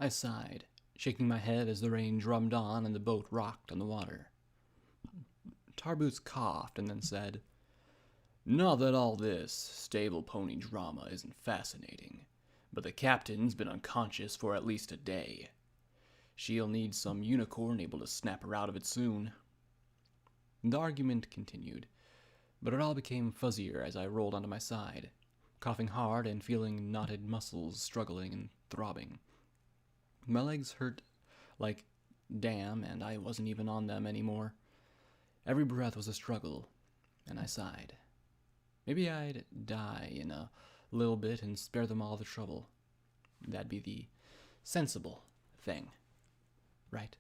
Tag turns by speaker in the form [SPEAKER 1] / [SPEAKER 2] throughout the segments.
[SPEAKER 1] I sighed, shaking my head as the rain drummed on and the boat rocked on the water. Tarboots coughed and then said, "Not that all this stable pony drama isn't fascinating, but the captain's been unconscious for at least a day. She'll need some unicorn able to snap her out of it soon." The argument continued, but it all became fuzzier as I rolled onto my side, coughing hard and feeling knotted muscles struggling and throbbing. My legs hurt like damn, and I wasn't even on them anymore. Every breath was a struggle, and I sighed. Maybe I'd die in a little bit and spare them all the trouble. That'd be the sensible thing, right?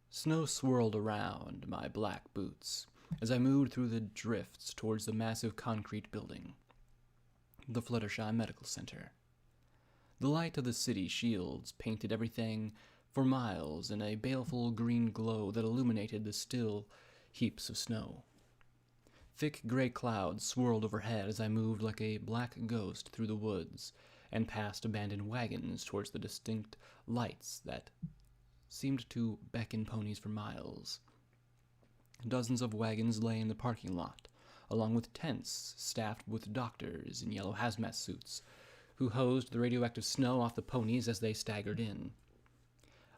[SPEAKER 1] Snow swirled around my black boots as I moved through the drifts towards the massive concrete building, the Fluttershy Medical Center. The light of the city shields painted everything for miles in a baleful green glow that illuminated the still heaps of snow. Thick gray clouds swirled overhead as I moved like a black ghost through the woods and past abandoned wagons towards the distinct lights that seemed to beckon ponies for miles. Dozens of wagons lay in the parking lot, along with tents staffed with doctors in yellow hazmat suits who hosed the radioactive snow off the ponies as they staggered in.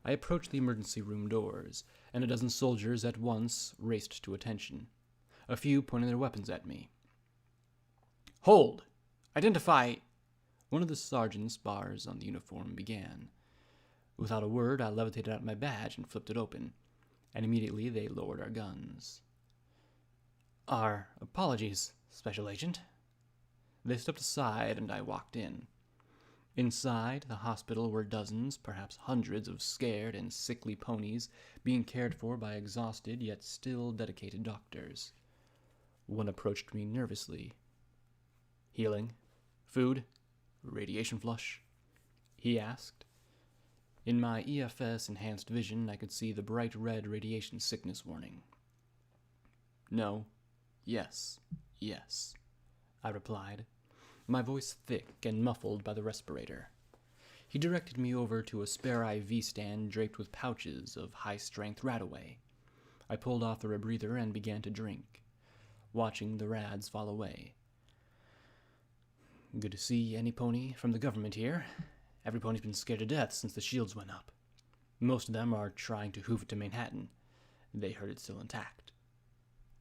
[SPEAKER 1] I approached the emergency room doors, and a dozen soldiers at once raced to attention. A few pointed their weapons at me. "Hold! Identify!" One of the sergeant's bars on the uniform began. Without a word, I levitated out my badge and flipped it open, and immediately they lowered our guns. "Our apologies, Special Agent." They stepped aside, and I walked in. Inside the hospital were dozens, perhaps hundreds, of scared and sickly ponies being cared for by exhausted yet still dedicated doctors. One approached me nervously. "Healing? Food? Radiation flush?" he asked. In my EFS enhanced vision, I could see the bright red radiation sickness warning. "No. Yes. Yes," I replied, my voice thick and muffled by the respirator. He directed me over to a spare IV stand draped with pouches of high-strength Radaway. I pulled off the rebreather and began to drink, watching the rads fall away. "Good to see any pony from the government here. Every pony's been scared to death since the shields went up. Most of them are trying to hoof it to Manhattan. They heard it still intact."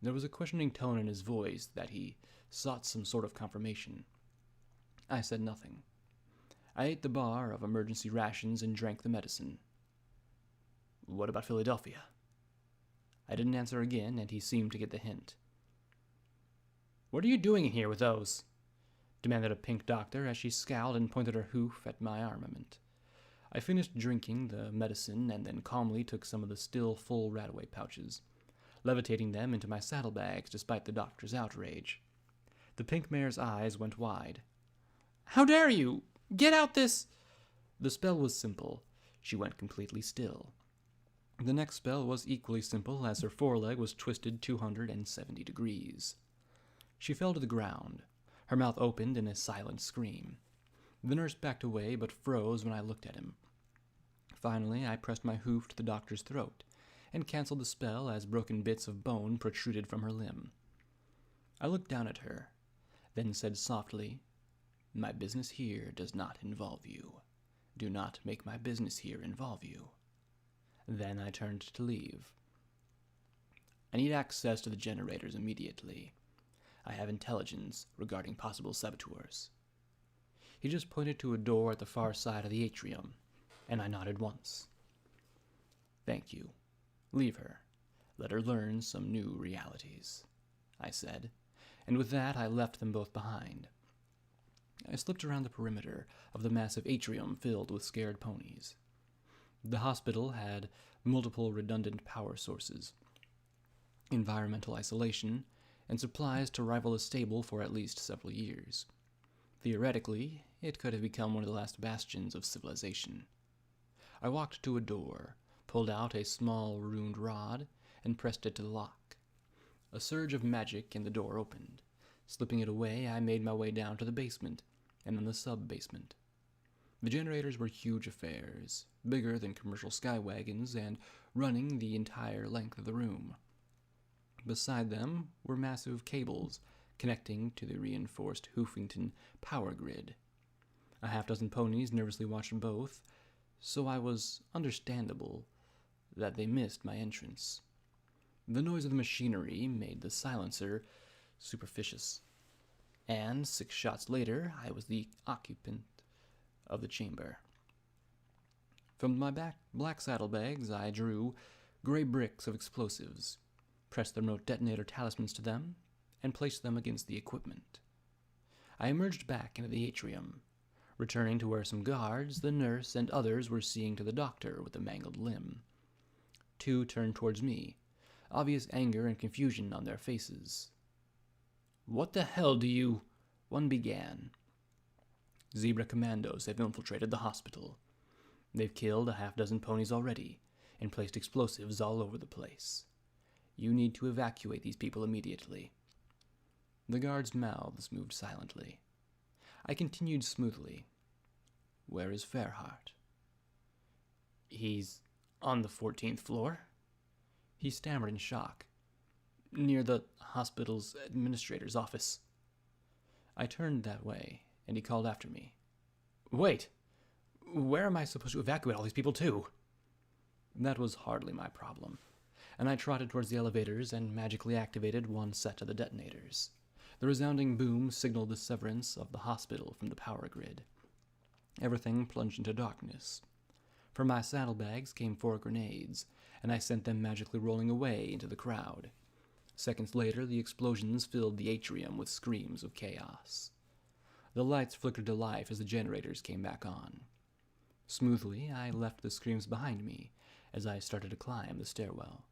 [SPEAKER 1] There was a questioning tone in his voice that he sought some sort of confirmation. I said nothing. I ate the bar of emergency rations and drank the medicine. "What about Philadelphia?" I didn't answer again, and he seemed to get the hint. "What are you doing in here with those?" demanded a pink doctor as she scowled and pointed her hoof at my armament. I finished drinking the medicine and then calmly took some of the still full Radaway pouches, levitating them into my saddlebags despite the doctor's outrage. The pink mare's eyes went wide. "How dare you! Get out this—" The spell was simple. She went completely still. The next spell was equally simple as her foreleg was twisted 270 degrees. She fell to the ground. Her mouth opened in a silent scream. The nurse backed away but froze when I looked at him. Finally, I pressed my hoof to the doctor's throat and canceled the spell as broken bits of bone protruded from her limb. I looked down at her, then said softly, "My business here does not involve you. Do not make my business here involve you." Then I turned to leave. "I need access to the generators immediately. I have intelligence regarding possible saboteurs." He just pointed to a door at the far side of the atrium, and I nodded once. "Thank you. Leave her. Let her learn some new realities," I said, and with that I left them both behind. I slipped around the perimeter of the massive atrium filled with scared ponies. The hospital had multiple redundant power sources, environmental isolation, and supplies to rival a stable for at least several years. Theoretically, it could have become one of the last bastions of civilization. I walked to a door, pulled out a small runed rod, and pressed it to the lock. A surge of magic and the door opened. Slipping it away, I made my way down to the basement, and then the sub-basement. The generators were huge affairs, bigger than commercial skywagons and running the entire length of the room. Beside them were massive cables connecting to the reinforced Hoofington power grid. A half-dozen ponies nervously watched both, so I was understandable that they missed my entrance. The noise of the machinery made the silencer superstitious, and 6 shots later I was the occupant of the chamber. From my black saddlebags I drew gray bricks of explosives, pressed the remote detonator talismans to them, and placed them against the equipment. I emerged back into the atrium, returning to where some guards, the nurse, and others were seeing to the doctor with a mangled limb. 2 turned towards me, obvious anger and confusion on their faces. "What the hell do you—" one began. "Zebra commandos have infiltrated the hospital. They've killed a half-dozen ponies already and placed explosives all over the place. You need to evacuate these people immediately." The guards' mouths moved silently. I continued smoothly. "Where is Fairheart?" "He's on the 14th floor." He stammered in shock. "Near the hospital's administrator's office." I turned that way, and he called after me. "Wait! Where am I supposed to evacuate all these people to?" That was hardly my problem, and I trotted towards the elevators and magically activated one set of the detonators. The resounding boom signaled the severance of the hospital from the power grid. Everything plunged into darkness. From my saddlebags came 4 grenades, and I sent them magically rolling away into the crowd. Seconds later, the explosions filled the atrium with screams of chaos. The lights flickered to life as the generators came back on. Smoothly, I left the screams behind me as I started to climb the stairwell.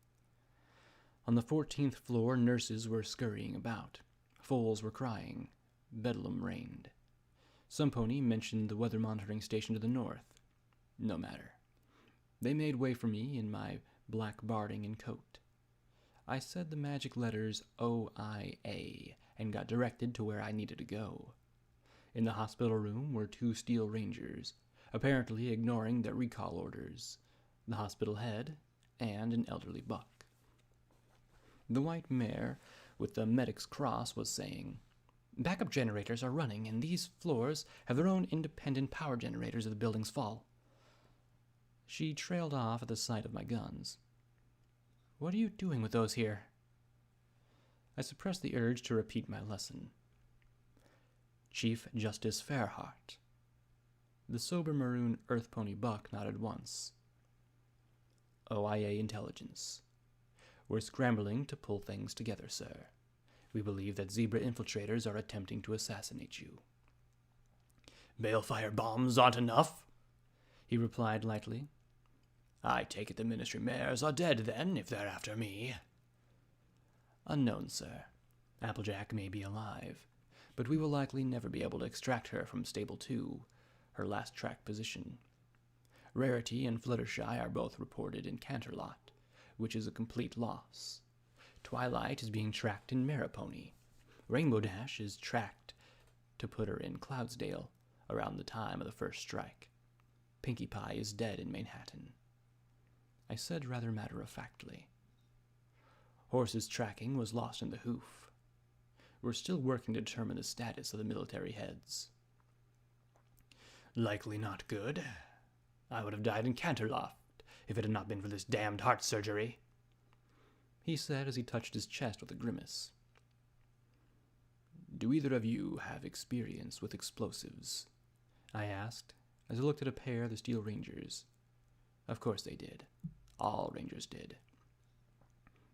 [SPEAKER 1] On the 14th floor, nurses were scurrying about. Foals were crying. Bedlam reigned. Some pony mentioned the weather monitoring station to the north. No matter. They made way for me in my black barding and coat. I said the magic letters OIA and got directed to where I needed to go. In the hospital room were 2 steel rangers, apparently ignoring their recall orders, the hospital head, and an elderly buck. The white mare with the medic's cross was saying, "Backup generators are running, and these floors have their own independent power generators if the buildings fall." She trailed off at the sight of my guns. "What are you doing with those here?" I suppressed the urge to repeat my lesson. "Chief Justice Fairheart." The sober maroon earth pony buck nodded once. "OIA intelligence. We're scrambling to pull things together, sir. We believe that Zebra infiltrators are attempting to assassinate you." "Balefire bombs aren't enough," he replied lightly. "I take it the ministry mares are dead, then, if they're after me." "Unknown, sir. Applejack may be alive, but we will likely never be able to extract her from Stable 2, her last track position. Rarity and Fluttershy are both reported in Canterlot, which is a complete loss. Twilight is being tracked in Maripony. Rainbow Dash is tracked to put her in Cloudsdale around the time of the first strike. Pinkie Pie is dead in Manhattan." I said rather matter-of-factly. "Horse's tracking was lost in the hoof. We're still working to determine the status of the military heads." "Likely not good. I would have died in Canterloft if it had not been for this damned heart surgery," he said as he touched his chest with a grimace. "Do either of you have experience with explosives?" I asked, as I looked at a pair of the Steel Rangers. Of course they did. All Rangers did.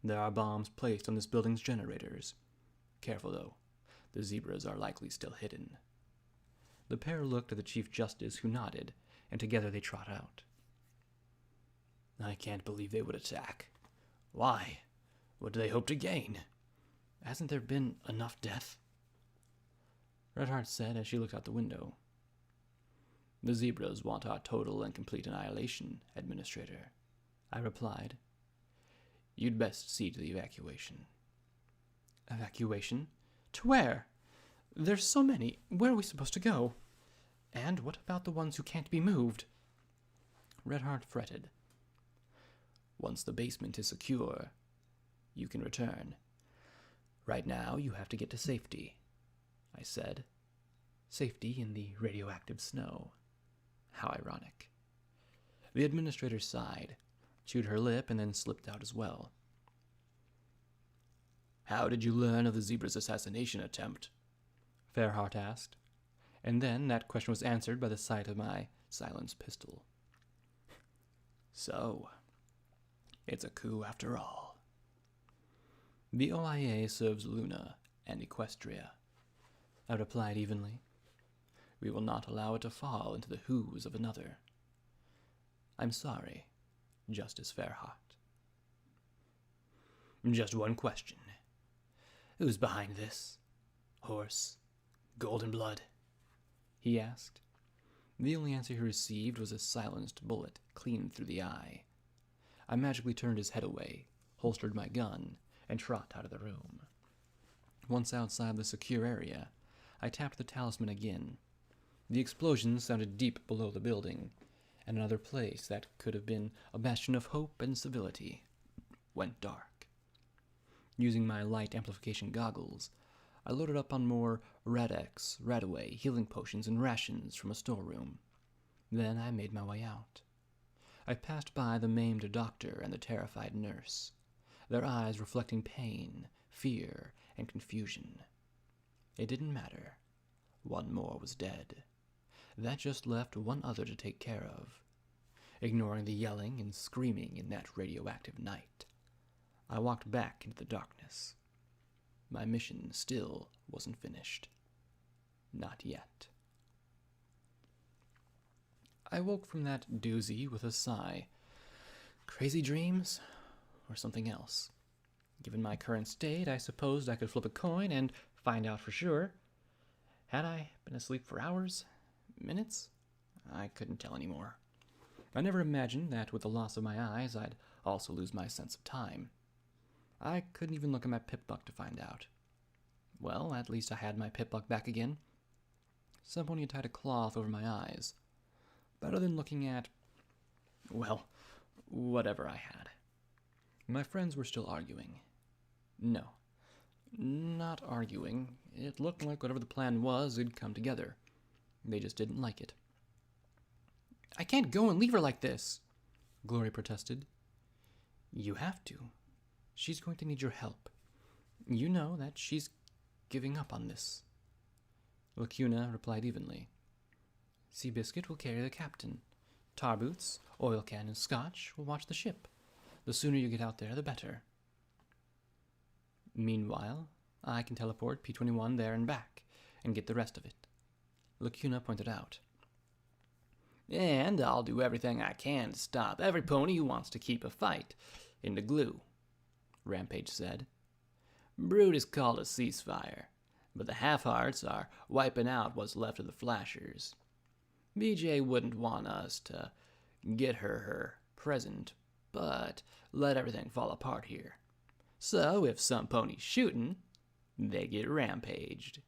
[SPEAKER 1] "There are bombs placed on this building's generators. Careful, though. The Zebras are likely still hidden." The pair looked at the Chief Justice, who nodded, and together they trot out. "I can't believe they would attack. Why? What do they hope to gain? Hasn't there been enough death?" Redheart said as she looked out the window. "The Zebras want our total and complete annihilation, Administrator," I replied. "You'd best see to the evacuation." "Evacuation? To where? There's so many. Where are we supposed to go? And what about the ones who can't be moved? Redheart fretted. Once the basement is secure, you can return. Right now, you have to get to safety, I said. Safety in the radioactive snow. How ironic. The administrator sighed, chewed her lip, and then slipped out as well. How did you learn of the zebra's assassination attempt? Fairheart asked, and then that question was answered by the sight of my silenced pistol. So, it's a coup after all. The OIA serves Luna and Equestria, I replied evenly. We will not allow it to fall into the who's of another. I'm sorry, Justice Fairheart. Just one question. Who's behind this? Horse? Golden blood? He asked. The only answer he received was a silenced bullet clean through the eye. I magically turned his head away, holstered my gun, and trot out of the room. Once outside the secure area, I tapped the talisman again. The explosion sounded deep below the building, and another place that could have been a bastion of hope and civility went dark. Using my light amplification goggles, I loaded up on more Rad-X, Radaway, healing potions, and rations from a storeroom. Then I made my way out. I passed by the maimed doctor and the terrified nurse, their eyes reflecting pain, fear, and confusion. It didn't matter. One more was dead. That just left one other to take care of. Ignoring the yelling and screaming in that radioactive night, I walked back into the darkness. My mission still wasn't finished. Not yet. I woke from that doozy with a sigh. Crazy dreams, or something else? Given my current state, I supposed I could flip a coin and find out for sure. Had I been asleep for hours? Minutes? I couldn't tell anymore. I never imagined that with the loss of my eyes, I'd also lose my sense of time. I couldn't even look at my pip-buck to find out. Well, at least I had my pip-buck back again. Somebody had tied a cloth over my eyes. Better than looking at, well, whatever I had. My friends were still arguing. No, not arguing. It looked like whatever the plan was had come together. They just didn't like it. I can't go and leave her like this, Glory protested. You have to. She's going to need your help. You know that she's giving up on this. Lacuna replied evenly. Seabiscuit will carry the captain. Tarboots, oil can, and scotch will watch the ship. The sooner you get out there, the better. Meanwhile, I can teleport P-21 there and back, and get the rest of it. Lacuna pointed out. And I'll do everything I can to stop every pony who wants to keep a fight in the glue, Rampage said. Brood is called a ceasefire, but the half-hearts are wiping out what's left of the flashers. BJ wouldn't want us to get her present, but let everything fall apart here. So if some pony's shooting, they get rampaged.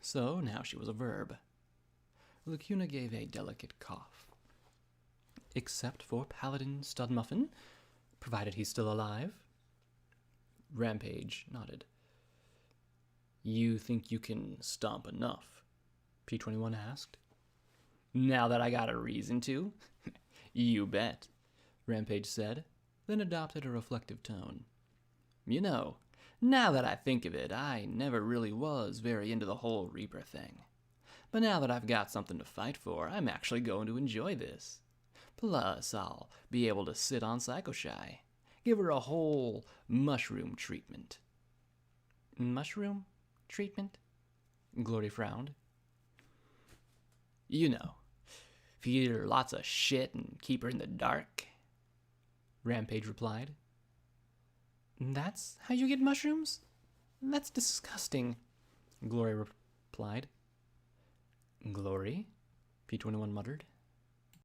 [SPEAKER 1] So now she was a verb. Lacuna gave a delicate cough. Except for Paladin Studmuffin, provided he's still alive? Rampage nodded. You think you can stomp enough? P-21 asked. Now that I got a reason to? You bet, Rampage said, then adopted a reflective tone. You know, now that I think of it, I never really was very into the whole Reaper thing. But now that I've got something to fight for, I'm actually going to enjoy this. Plus, I'll be able to sit on Psycho-Shy. Give her a whole mushroom treatment. Mushroom treatment? Glory frowned. You know, feed her lots of shit and keep her in the dark, Rampage replied. That's how you get mushrooms? That's disgusting, Glory replied. Glory? P-21 muttered.